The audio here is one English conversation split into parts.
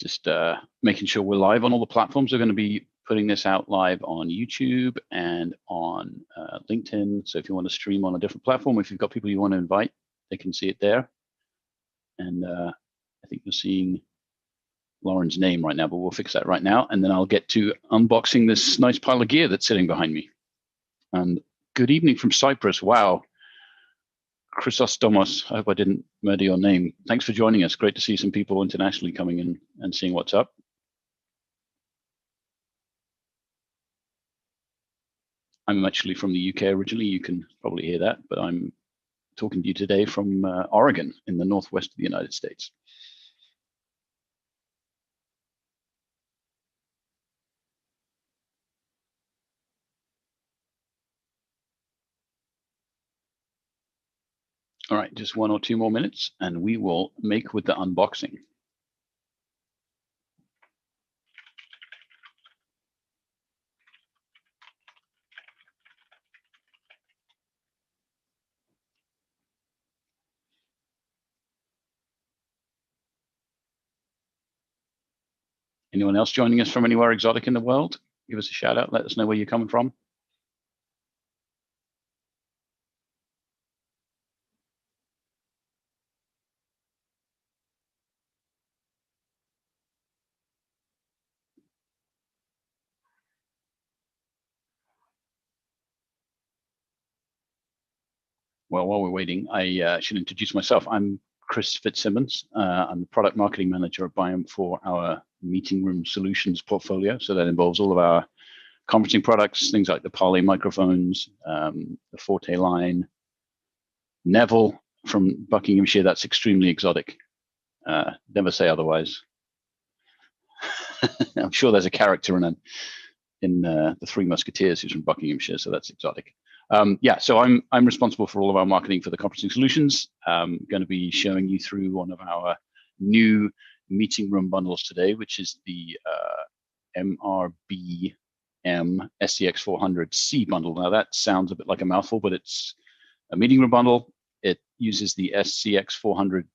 Just making sure we're live on all the platforms. We're going to be putting this out live on YouTube and on LinkedIn. So if you want to stream on a different platform, if you've got people you want to invite, they can see it there. And I think you're seeing Lauren's name right now, but we'll fix that right now. And then I'll get to unboxing this nice pile of gear that's sitting behind me. And good evening from Cyprus. Wow. Chrysostomos, I hope I didn't murder your name. Thanks for joining us. Great to see some people internationally coming in and seeing what's up. I'm actually from the UK originally. You can probably hear that, but I'm talking to you today from Oregon in the northwest of the United States. All right, just 1 or 2 more minutes and we will make with the unboxing. Anyone else joining us from anywhere exotic in the world? Give us a shout out, let us know where you're coming from. Well, while we're waiting, I should introduce myself. I'm Chris Fitzsimmons. I'm the product marketing manager at Biome for our meeting room solutions portfolio. So that involves all of our conferencing products, things like the Parley microphones, the Forte line, Neville from Buckinghamshire. That's extremely exotic. Never say otherwise. I'm sure there's a character in the Three Musketeers who's from Buckinghamshire, so that's exotic. Yeah, so I'm responsible for all of our marketing for the conferencing solutions. I'm going to be showing you through one of our new meeting room bundles today, which is the MRBM SCX 400C bundle. Now that sounds a bit like a mouthful, but it's a meeting room bundle. It uses the SCX 400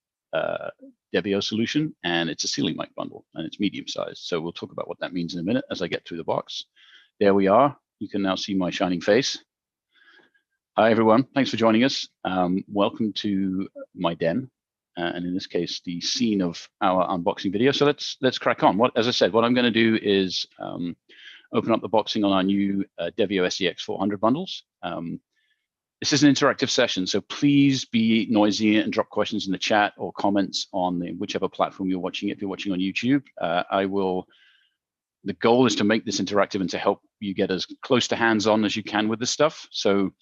Devio solution, and it's a ceiling mic bundle, and it's medium sized. So we'll talk about what that means in a minute as I get through the box. There we are. You can now see my shining face. Hi, everyone. Thanks for joining us. Welcome to my den, and in this case, the scene of our unboxing video. So let's crack on. As I said, what I'm going to do is open up the boxing on our new Devio SCX 400 bundles. This is an interactive session, so please be noisy and drop questions in the chat or comments on whichever platform you're watching. If you're watching on YouTube, the goal is to make this interactive and to help you get as close to hands-on as you can with this stuff. So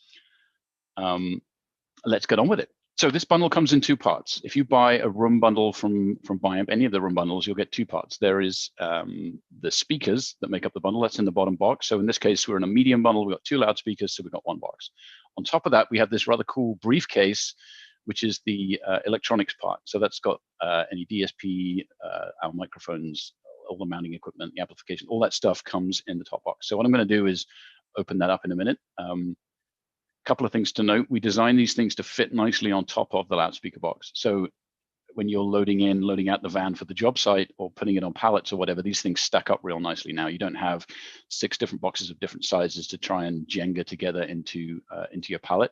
let's get on with it. So this bundle comes in 2 parts. If you buy a room bundle from Biome, any of the room bundles, you'll get 2 parts. There is the speakers that make up the bundle. That's in the bottom box. So in this case, we're in a medium bundle. We've got 2 loudspeakers, so we've got 1 box. On top of that, we have this rather cool briefcase, which is the electronics part. So that's got any DSP, our microphones, all the mounting equipment, the amplification, all that stuff comes in the top box. So what I'm going to do is open that up in a minute. Couple of things to note. We design these things to fit nicely on top of the loudspeaker box. So when you're loading out the van for the job site or putting it on pallets or whatever, these things stack up real nicely now. You don't have 6 different boxes of different sizes to try and Jenga together into your pallet.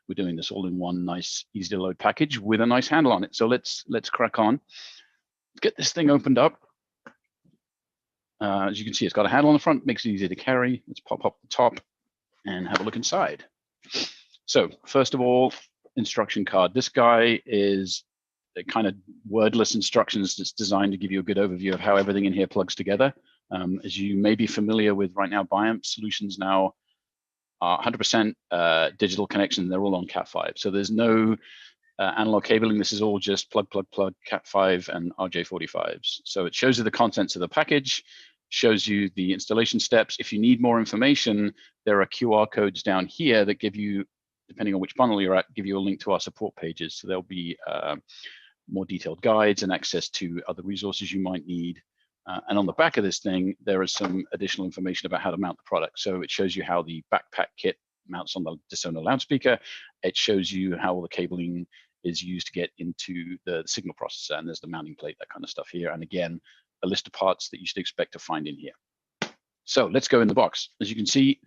We're doing this all in one nice, easy to load package with a nice handle on it. So let's crack on. Let's get this thing opened up. As you can see, it's got a handle on the front, makes it easy to carry. Let's pop up the top and have a look inside. So first of all, instruction card. This guy is the kind of wordless instructions that's designed to give you a good overview of how everything in here plugs together. As you may be familiar with right now, Biome solutions now are 100% digital connection. They're all on Cat5. So there's no analog cabling. This is all just plug, Cat5 and RJ45s. So it shows you the contents of the package, shows you the installation steps. If you need more information, there are QR codes down here that give you, depending on which bundle you're at, give you a link to our support pages. So there'll be more detailed guides and access to other resources you might need. And on the back of this thing, there is some additional information about how to mount the product. So it shows you how the backpack kit mounts on the Disono loudspeaker. It shows you how all the cabling is used to get into the signal processor, and there's the mounting plate, that kind of stuff here. And again, a list of parts that you should expect to find in here. So let's go in the box. As you can see,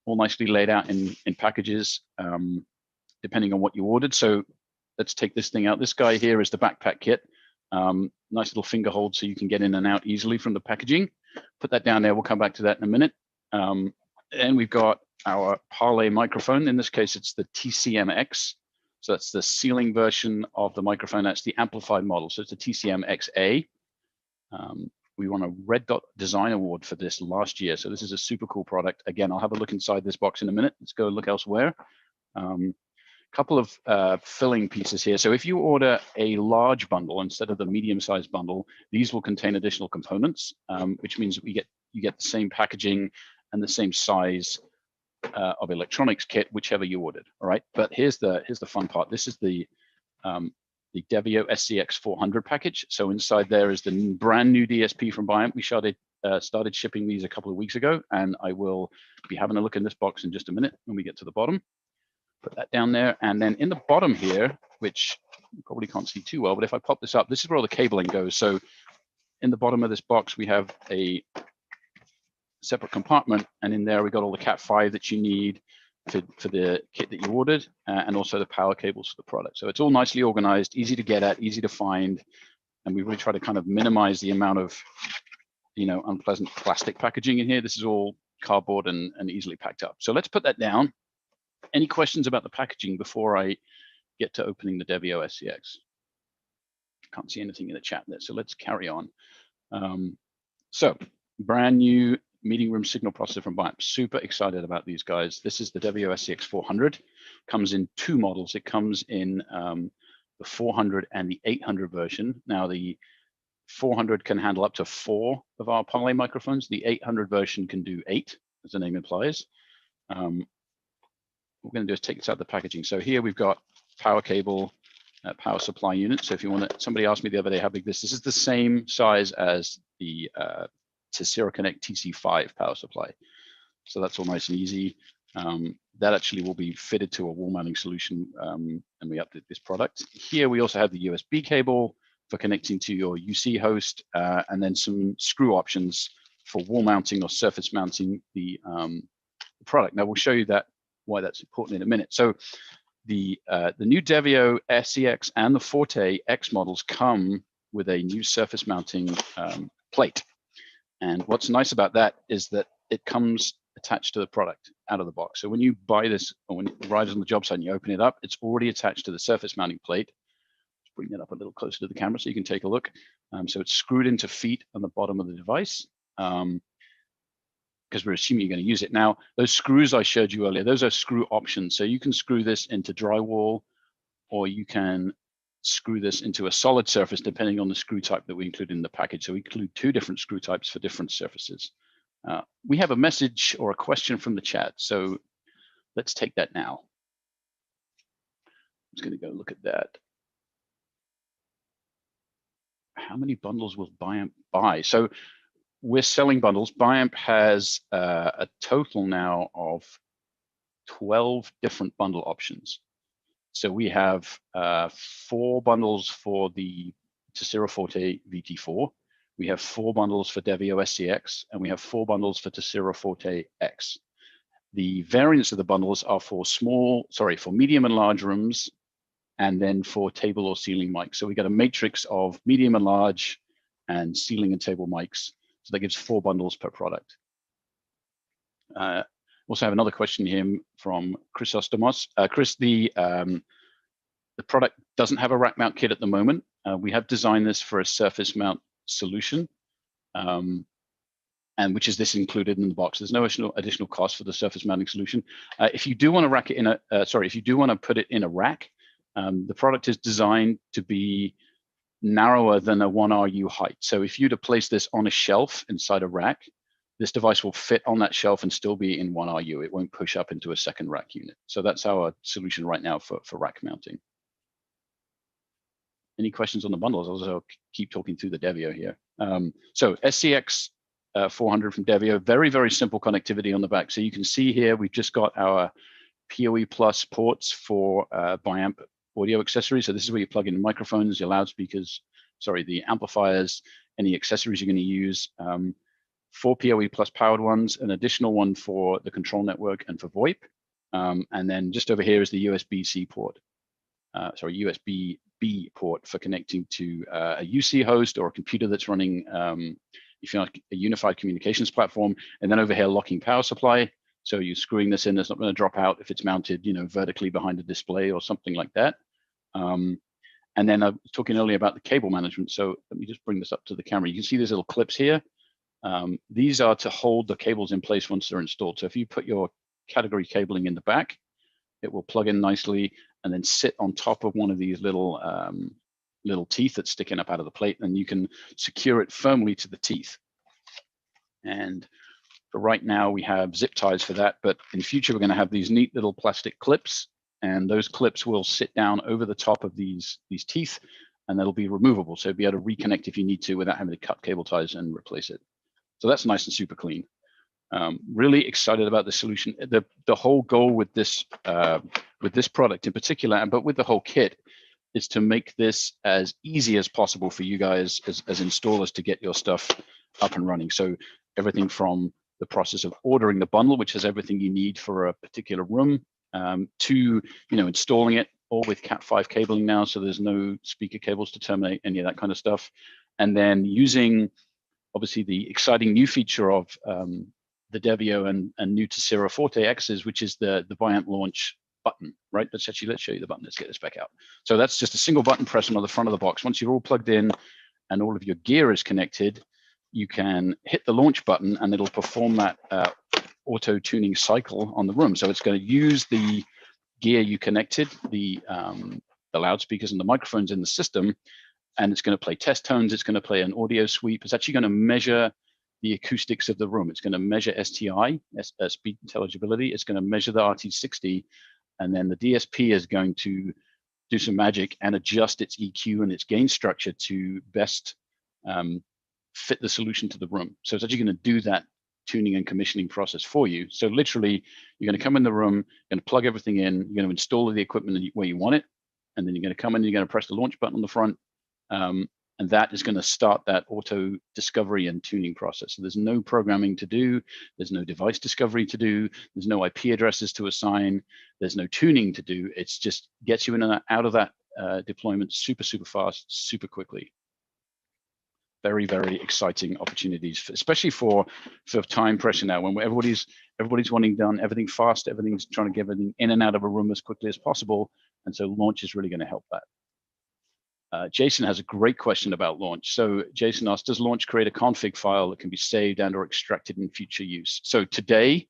all nicely laid out in packages, depending on what you ordered. So let's take this thing out. This guy here is the backpack kit. Nice little finger hold so you can get in and out easily from the packaging. Put that down there. We'll come back to that in a minute. And we've got our Parlay microphone. In this case, it's the TCM-X. So that's the ceiling version of the microphone. That's the amplified model. So it's the TCM-XA. We won a Red Dot Design Award for this last year. So this is a super cool product. Again, I'll have a look inside this box in a minute. Let's go look elsewhere. Couple of filling pieces here. So if you order a large bundle instead of the medium-sized bundle, these will contain additional components, which means that you get the same packaging and the same size of electronics kit, whichever you ordered. All right. But here's the fun part. This is the Devio SCX 400 package. So inside there is the brand new DSP from Biamp. We started shipping these a couple of weeks ago, and I will be having a look in this box in just a minute when we get to the bottom. Put that down there, and then in the bottom here, which you probably can't see too well, but if I pop this up, this is where all the cabling goes. So in the bottom of this box, we have a separate compartment, and in there we got all the Cat 5 that you need for the kit that you ordered, and also the power cables for the product. So it's all nicely organized, easy to get at, easy to find, and we really try to kind of minimize the amount of, unpleasant plastic packaging in here. This is all cardboard and easily packed up. So let's put that down. Any questions about the packaging before I get to opening the Devio SCX? Can't see anything in the chat there, so let's carry on. So brand new meeting room signal processor from Biamp. Super excited about these guys. This is the Devio SCX 400. Comes in two models. It comes in the 400 and the 800 version. Now the 400 can handle up to 4 of our Parlay microphones. The 800 version can do 8, as the name implies. What we're going to do is take this out of the packaging. So here we've got power cable, power supply unit. So if you want to, somebody asked me the other day how big this is the same size as the Tesira Connect TC5 power supply. So that's all nice and easy. That actually will be fitted to a wall mounting solution, and we update this product. Here we also have the USB cable for connecting to your UC host, and then some screw options for wall mounting or surface mounting the product. Now we'll show you why that's important in a minute. So the new Devio SCX and the Forte X models come with a new surface mounting plate. And what's nice about that is that it comes attached to the product out of the box. So when you buy this, or when it arrives on the job site and you open it up, it's already attached to the surface mounting plate. Let's bring that up a little closer to the camera so you can take a look. So it's screwed into feet on the bottom of the device, because we're assuming you're going to use it. Now, those screws I showed you earlier, those are screw options. So you can screw this into drywall, or you can screw this into a solid surface, depending on the screw type that we include in the package. So we include 2 different screw types for different surfaces. We have a message or a question from the chat. So let's take that now. I'm just going to go look at that. How many bundles will Biamp buy? So we're selling bundles. Biamp has a total now of 12 different bundle options. So we have 4 bundles for the Tesira Forte VT4. We have 4 bundles for Devio SCX, and we have 4 bundles for Tesira Forte X. The variants of the bundles are for medium and large rooms, and then for table or ceiling mics. So we got a matrix of medium and large and ceiling and table mics. So that gives 4 bundles per product. Also have another question here from Chrysostomos. Chris, the product doesn't have a rack mount kit at the moment. We have designed this for a surface mount solution, and which is this included in the box. There's no additional cost for the surface mounting solution. If you do want to rack it in if you do want to put it in a rack, the product is designed to be narrower than a 1 RU height. So if you were to place this on a shelf inside a rack, this device will fit on that shelf and still be in 1 RU. It won't push up into a second rack unit. So that's our solution right now for rack mounting. Any questions on the bundles? I'll also keep talking through the Devio here. So SCX 400 from Devio, very, very simple connectivity on the back. So you can see here, we've just got our PoE Plus ports for Biamp audio accessories. So this is where you plug in the microphones, your loudspeakers, the amplifiers, any accessories you're going to use, 4 PoE plus powered ones, an additional one for the control network and for VoIP. And then just over here is the USB-C port, USB-B port for connecting to a UC host or a computer that's running, if you like, a unified communications platform. And then over here, locking power supply. So you're screwing this in, it's not going to drop out if it's mounted, vertically behind a display or something like that. And then I was talking earlier about the cable management. So let me just bring this up to the camera. You can see these little clips here. These are to hold the cables in place once they're installed. So if you put your category cabling in the back, it will plug in nicely and then sit on top of one of these little teeth that's sticking up out of the plate, and you can secure it firmly to the teeth. And for right now, we have zip ties for that, but in future, we're going to have these neat little plastic clips, and those clips will sit down over the top of these teeth, and that'll be removable. So you'll be able to reconnect if you need to without having to cut cable ties and replace it. So that's nice and super clean. Really excited about the solution. The whole goal with this product in particular, but with the whole kit, is to make this as easy as possible for you guys as installers to get your stuff up and running. So everything from the process of ordering the bundle, which has everything you need for a particular room, to installing it all with Cat5 cabling now, so there's no speaker cables to terminate any of that kind of stuff, and then using obviously the exciting new feature of the Devio and new Tessera Forte X's, which is the Viant launch button, right? Let's show you the button. Let's get this back out. So that's just a single button press on the front of the box. Once you're all plugged in and all of your gear is connected, you can hit the launch button and it'll perform that auto tuning cycle on the room. So it's going to use the gear you connected, the loudspeakers and the microphones in the system, and it's going to play test tones. It's going to play an audio sweep. It's actually going to measure the acoustics of the room. It's going to measure STI, speed intelligibility. It's going to measure the RT60, and then the DSP is going to do some magic and adjust its EQ and its gain structure to best fit the solution to the room. So it's actually going to do that tuning and commissioning process for you. So literally, you're going to come in the room, you're going to plug everything in, you're going to install the equipment where you want it, and then you're going to come in and you're going to press the launch button on the front, and that is going to start that auto discovery and tuning process. So there's no programming to do, there's no device discovery to do, there's no IP addresses to assign, there's no tuning to do. It's just gets you in and out of that deployment super fast, super quickly. Very, very exciting opportunities, especially for time pressure now, when everybody's wanting done everything fast, everything's trying to get everything in and out of a room as quickly as possible, and so launch is really going to help that. Jason has a great question about launch. So Jason asked, does launch create a config file that can be saved and or extracted in future use? So today,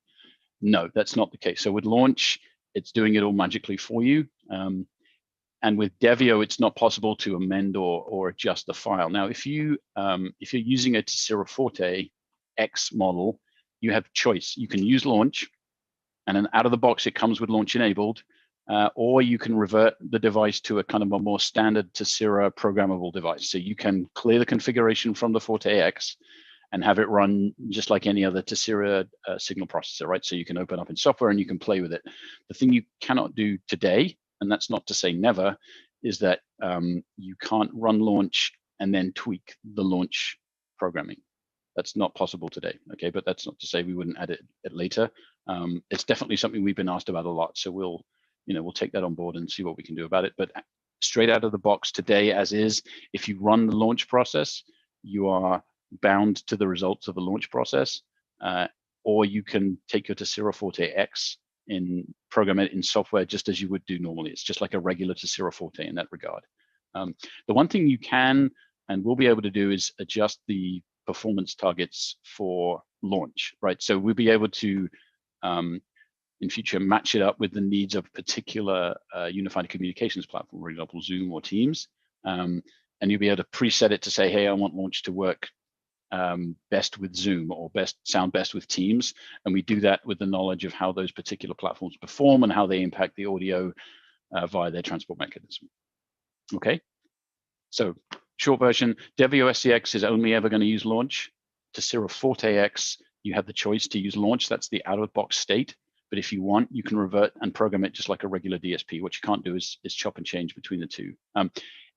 no, that's not the case. So with launch, it's doing it all magically for you. And with Devio, it's not possible to amend or adjust the file. Now, if you're using a Tessera Forte X model, you have choice. You can use launch, and then out of the box, it comes with launch enabled, or you can revert the device to a kind of a more standard Tessera programmable device. So you can clear the configuration from the Forte X and have it run just like any other Tessera signal processor, right? So you can open up in software and you can play with it. The thing you cannot do today, and that's not to say never, is that you can't run launch and then tweak the launch programming. That's not possible today, okay? But that's not to say we wouldn't add it later. It's definitely something we've been asked about a lot, so we'll take that on board and see what we can do about it. But straight out of the box today, as is, if you run the launch process, you are bound to the results of the launch process, or you can take your Tessera Forte X and program it in software just as you would do normally. It's just like a regular Tessera Forte in that regard. The one thing you can and will be able to do is adjust the performance targets for launch, right? So we'll be able to, in future, match it up with the needs of a particular unified communications platform, for example, Zoom or Teams. And you'll be able to preset it to say, hey, I want launch to work best with Zoom or sound best with Teams. And we do that with the knowledge of how those particular platforms perform and how they impact the audio via their transport mechanism. Okay, so short version, Devio SCX is only ever going to use launch. Tessera Forte X, you have the choice to use launch. That's the out-of-box state. But if you want, you can revert and program it just like a regular DSP. What you can't do is chop and change between the two.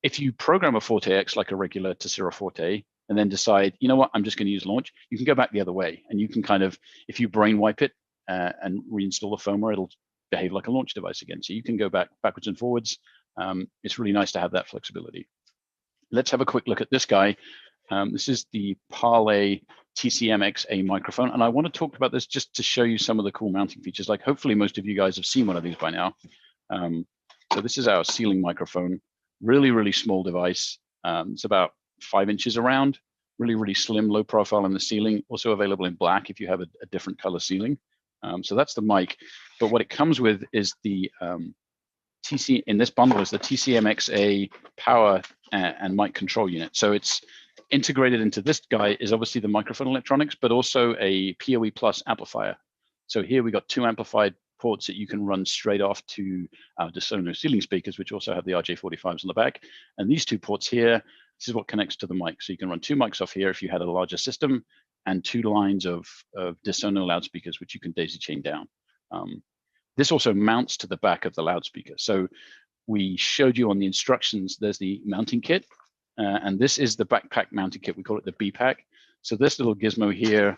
If you program a Forte X like a regular Tessera Forte, and then decide, you know what, I'm just going to use launch, you can go back the other way, and you can kind of, if you brain wipe it and reinstall the firmware, it'll behave like a launch device again. So you can go backwards and forwards. It's really nice to have that flexibility. Let's have a quick look at this guy. This is the Parley TCMXA microphone, and I want to talk about this just to show you some of the cool mounting features. Like, hopefully most of you guys have seen one of these by now. So this is our ceiling microphone, really, really small device. It's about 5 inches around, really, really slim, low profile in the ceiling, also available in black if you have a different color ceiling. So that's the mic, but what it comes with is the in this bundle is the TCMXA power and mic control unit. So it's integrated into this guy is obviously the microphone electronics, but also a PoE Plus amplifier. So here we got 2 amplified ports that you can run straight off to our DeSono ceiling speakers, which also have the RJ45s on the back. And these 2 ports here, this is what connects to the mic. So you can run 2 mics off here if you had a larger system, and 2 lines of DeSono loudspeakers, which you can daisy chain down. This also mounts to the back of the loudspeaker. So we showed you on the instructions, there's the mounting kit, and this is the backpack mounting kit. We call it the B-pack. So this little gizmo here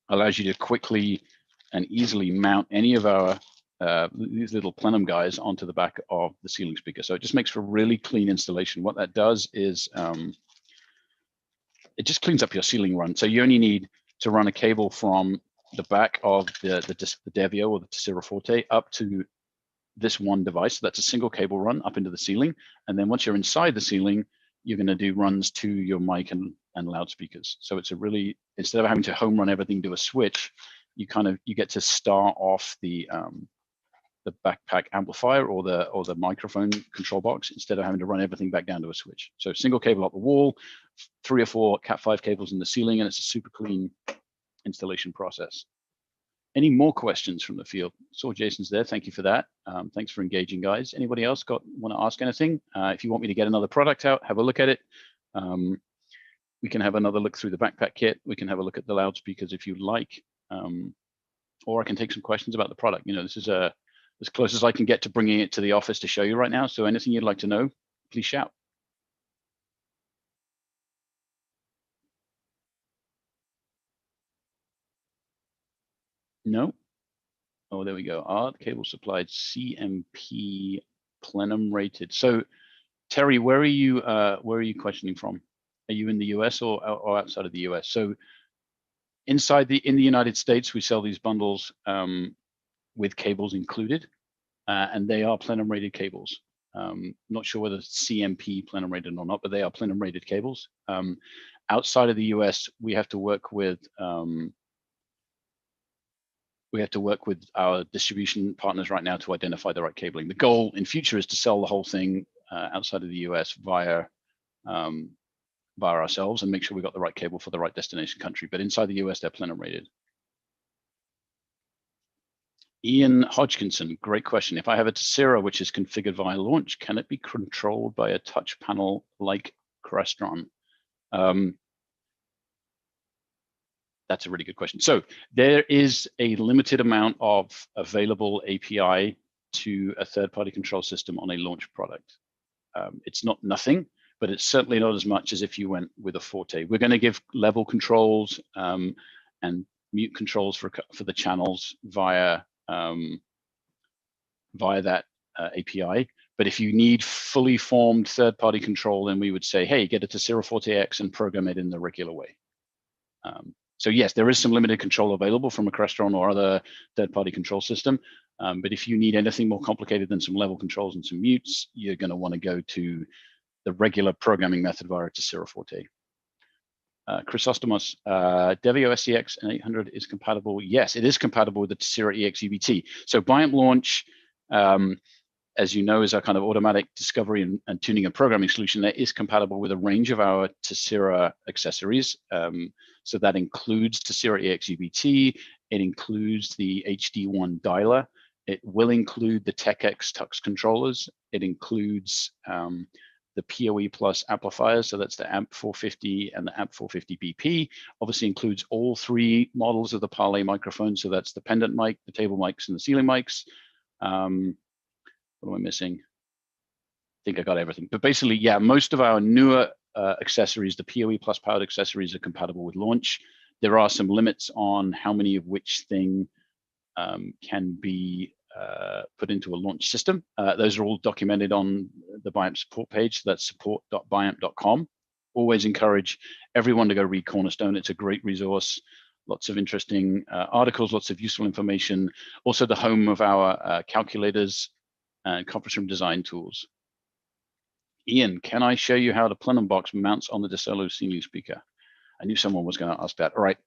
allows you to quickly and easily mount any of our these little plenum guys onto the back of the ceiling speaker. So it just makes for a really clean installation. What that does is it just cleans up your ceiling run. So you only need to run a cable from the back of the Devio or the Tessera Forte up to this one device. So that's a single cable run up into the ceiling. And then once you're inside the ceiling, you're going to do runs to your mic and loudspeakers. So it's a really, instead of having to home run everything to a switch, you get to start off the backpack amplifier or the microphone control box instead of having to run everything back down to a switch. So single cable up the wall, 3 or 4 Cat5 cables in the ceiling, and it's a super clean installation process. Any more questions from the field? Saw Jason's there. Thank you for that. Thanks for engaging, guys. Anybody else want to ask anything? If you want me to get another product out, have a look at it. We can have another look through the backpack kit. We can have a look at the loudspeakers if you'd like, or I can take some questions about the product. You know, this is as close as I can get to bringing it to the office to show you right now. So anything you'd like to know, please shout. No? Oh, there we go. Are the cable supplied CMP plenum rated? So Terry, where are you questioning from? Are you in the US or outside of the US? So in the United States, we sell these bundles with cables included, and they are plenum rated cables. Not sure whether CMP plenum rated or not, but they are plenum rated cables. Outside of the US, we have to work with our distribution partners right now to identify the right cabling. The goal in future is to sell the whole thing outside of the US via ourselves and make sure we got the right cable for the right destination country. But inside the US, they're plenum rated. Ian Hodgkinson, great question. If I have a Tessera which is configured via launch, can it be controlled by a touch panel like Crestron? That's a really good question. So there is a limited amount of available API to a third-party control system on a launch product. It's not nothing, but it's certainly not as much as if you went with a Forte. We're going to give level controls and mute controls for the channels via that API. But if you need fully formed third-party control, then we would say, hey, get a Tessera Forte X and program it in the regular way. So yes, there is some limited control available from a Crestron or other third-party control system. But if you need anything more complicated than some level controls and some mutes, you're going to want to go to the regular programming method via Tessera Forte. Chrysostomos, Devio SCX and 800 is compatible. Yes, it is compatible with the Tessera EX UBT. So Biamp Launch, as you know, is our kind of automatic discovery and tuning and programming solution that is compatible with a range of our Tessera accessories. So that includes Tessera EX UBT. It includes the HD1 dialer. It will include the TechX Tux controllers. It includes the PoE Plus amplifiers. So that's the AMP 450 and the AMP 450 BP. Obviously includes all 3 models of the Parley microphone. So that's the pendant mic, the table mics, and the ceiling mics. What am I missing? I think I got everything. But basically, yeah, most of our newer accessories, the PoE plus powered accessories, are compatible with launch. There are some limits on how many of which thing can be put into a launch system. Those are all documented on the BIAMP support page. So that's support.biamp.com. Always encourage everyone to go read Cornerstone. It's a great resource. Lots of interesting articles, lots of useful information. Also the home of our calculators and conference room design tools. Ian, can I show you how the plenum box mounts on the DeSolo CMU speaker? I knew someone was going to ask that. All right,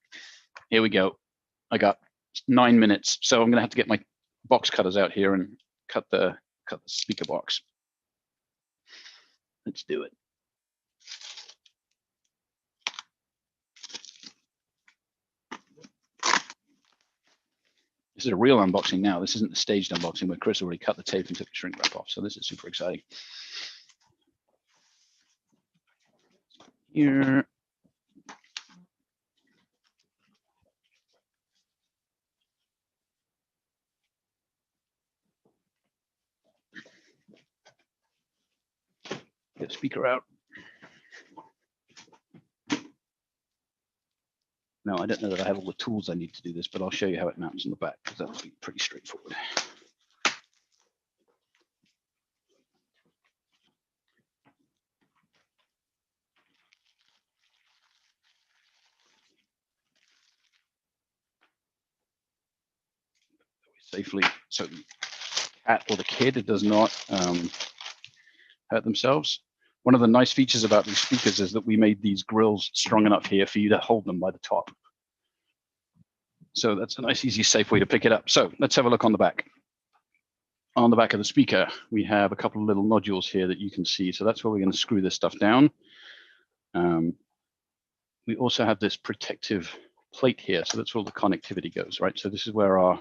here we go. I got 9 minutes, so I'm going to have to get my box cutters out here and cut the speaker box. Let's do it. This is a real unboxing now. This isn't the staged unboxing where Chris already cut the tape and took the shrink wrap off. So this is super exciting. Here. Get the speaker out. No, I don't know that I have all the tools I need to do this, but I'll show you how it mounts in the back because that'll be pretty straightforward. Safely, so the cat or the kid does not hurt themselves. One of the nice features about these speakers is that we made these grills strong enough here for you to hold them by the top. So that's a nice, easy, safe way to pick it up. So let's have a look on the back. On the back of the speaker, we have a couple of little nodules here that you can see. So that's where we're going to screw this stuff down. We also have this protective plate here. So that's where all the connectivity goes, right? So this is where our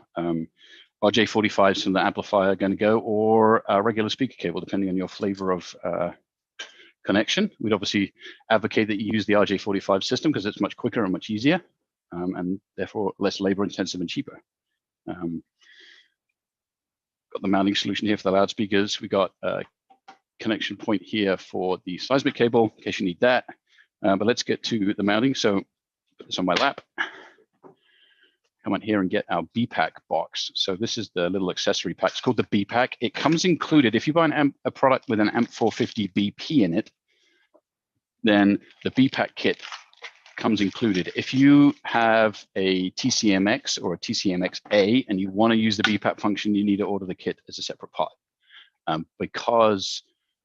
RJ45s from the amplifier are going to go, or a regular speaker cable, depending on your flavor of connection. We'd obviously advocate that you use the RJ45 system because it's much quicker and much easier, and therefore less labor intensive and cheaper. Got the mounting solution here for the loudspeakers. We got a connection point here for the seismic cable in case you need that. But let's get to the mounting. So put this on my lap. Come on here and get our BPAC box. So this is the little accessory pack. It's called the BPAC. It comes included. If you buy a product with an AMP 450 BP in it, then the BPAC kit comes included. If you have a TCMX or a TCMX-A and you want to use the BPAC function, you need to order the kit as a separate part because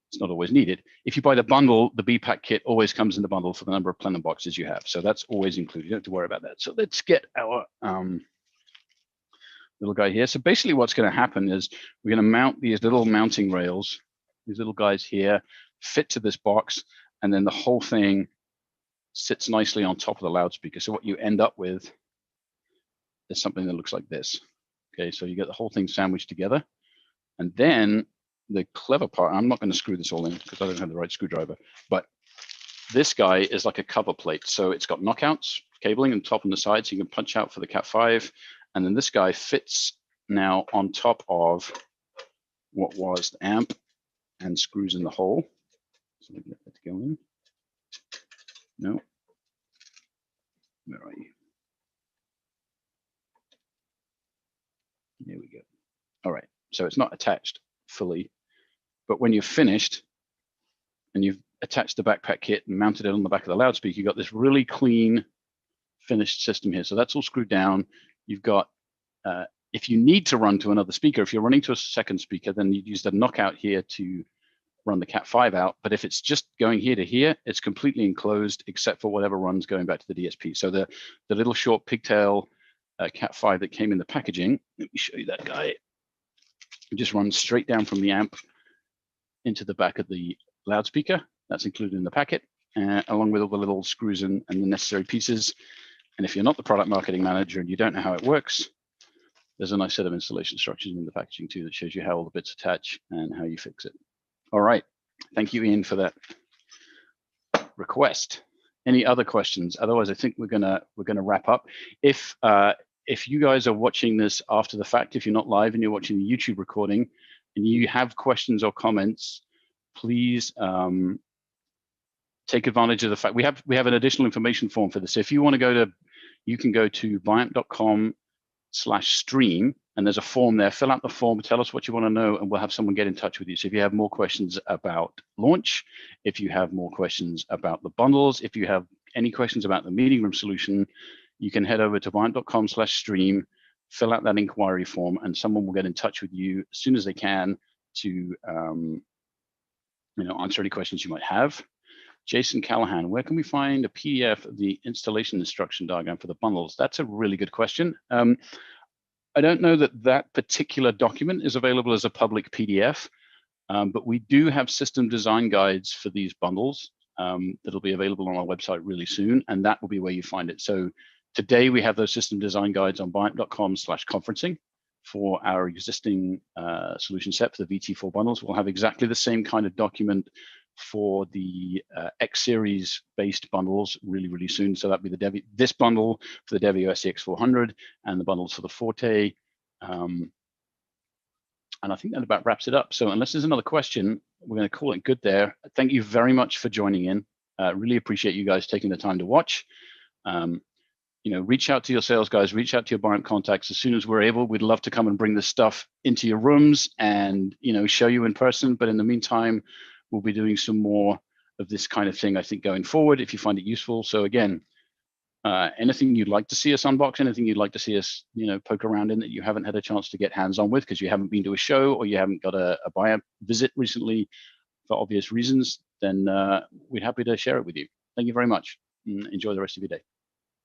it's not always needed. If you buy the bundle, the BPAC kit always comes in the bundle for the number of plenum boxes you have. So that's always included. You don't have to worry about that. So let's get our little guy here. So basically what's going to happen is we're going to mount these little mounting rails, these little guys here, fit to this box, and then the whole thing sits nicely on top of the loudspeaker. So what you end up with is something that looks like this. Okay, so you get the whole thing sandwiched together. And then the clever part, I'm not going to screw this all in because I don't have the right screwdriver, but this guy is like a cover plate. So it's got knockouts, cabling on top and the side, so you can punch out for the Cat5. And then this guy fits now on top of what was the amp and screws in the hole. So let me get that to go in. No. Where are you? There we go. All right. So it's not attached fully, but when you're finished and you've attached the backpack kit and mounted it on the back of the loudspeaker, you've got this really clean finished system here. So that's all screwed down. You've got, if you need to run to another speaker, if you're running to a second speaker, then you'd use the knockout here to run the Cat5 out. But if it's just going here to here, it's completely enclosed except for whatever runs going back to the DSP. So the little short pigtail Cat5 that came in the packaging, let me show you that guy. It just runs straight down from the amp into the back of the loudspeaker. That's included in the packet, along with all the little screws and the necessary pieces. And if you're not the product marketing manager and you don't know how it works, there's a nice set of installation instructions in the packaging too that shows you how all the bits attach and how you fix it. All right, thank you, Ian, for that request. Any other questions? Otherwise, I think we're gonna wrap up. If you guys are watching this after the fact, if you're not live and you're watching the YouTube recording and you have questions or comments, please take advantage of the fact we have an additional information form for this. So if you want to you can go to Viant.com/stream, and there's a form there. Fill out the form, tell us what you want to know, and we'll have someone get in touch with you. So if you have more questions about launch, if you have more questions about the bundles, if you have any questions about the meeting room solution, you can head over to Viant.com/stream, fill out that inquiry form, and someone will get in touch with you as soon as they can to answer any questions you might have. Jason Callahan, where can we find a PDF of the installation instruction diagram for the bundles? That's a really good question. I don't know that particular document is available as a public PDF, but we do have system design guides for these bundles that'll be available on our website really soon, and that will be where you find it. So today we have those system design guides on Viant.com/conferencing for our existing solution set for the VT4 bundles. We'll have exactly the same kind of document for the X series based bundles really soon. So that'd be this bundle for the Devio SCX 400 and the bundles for the Forte. And I think that about wraps it up. So unless there's another question, we're going to call it good there. Thank you very much for joining in. Really appreciate you guys taking the time to watch. Reach out to your sales guys, reach out to your Viant contacts as soon as we're able. We'd love to come and bring this stuff into your rooms and show you in person. But in the meantime, we'll be doing some more of this kind of thing, I think, going forward, if you find it useful. So again, anything you'd like to see us unbox, anything you'd like to see us, poke around in that you haven't had a chance to get hands-on with because you haven't been to a show or you haven't got a buyer visit recently for obvious reasons, then we're happy to share it with you. Thank you very much. Enjoy the rest of your day.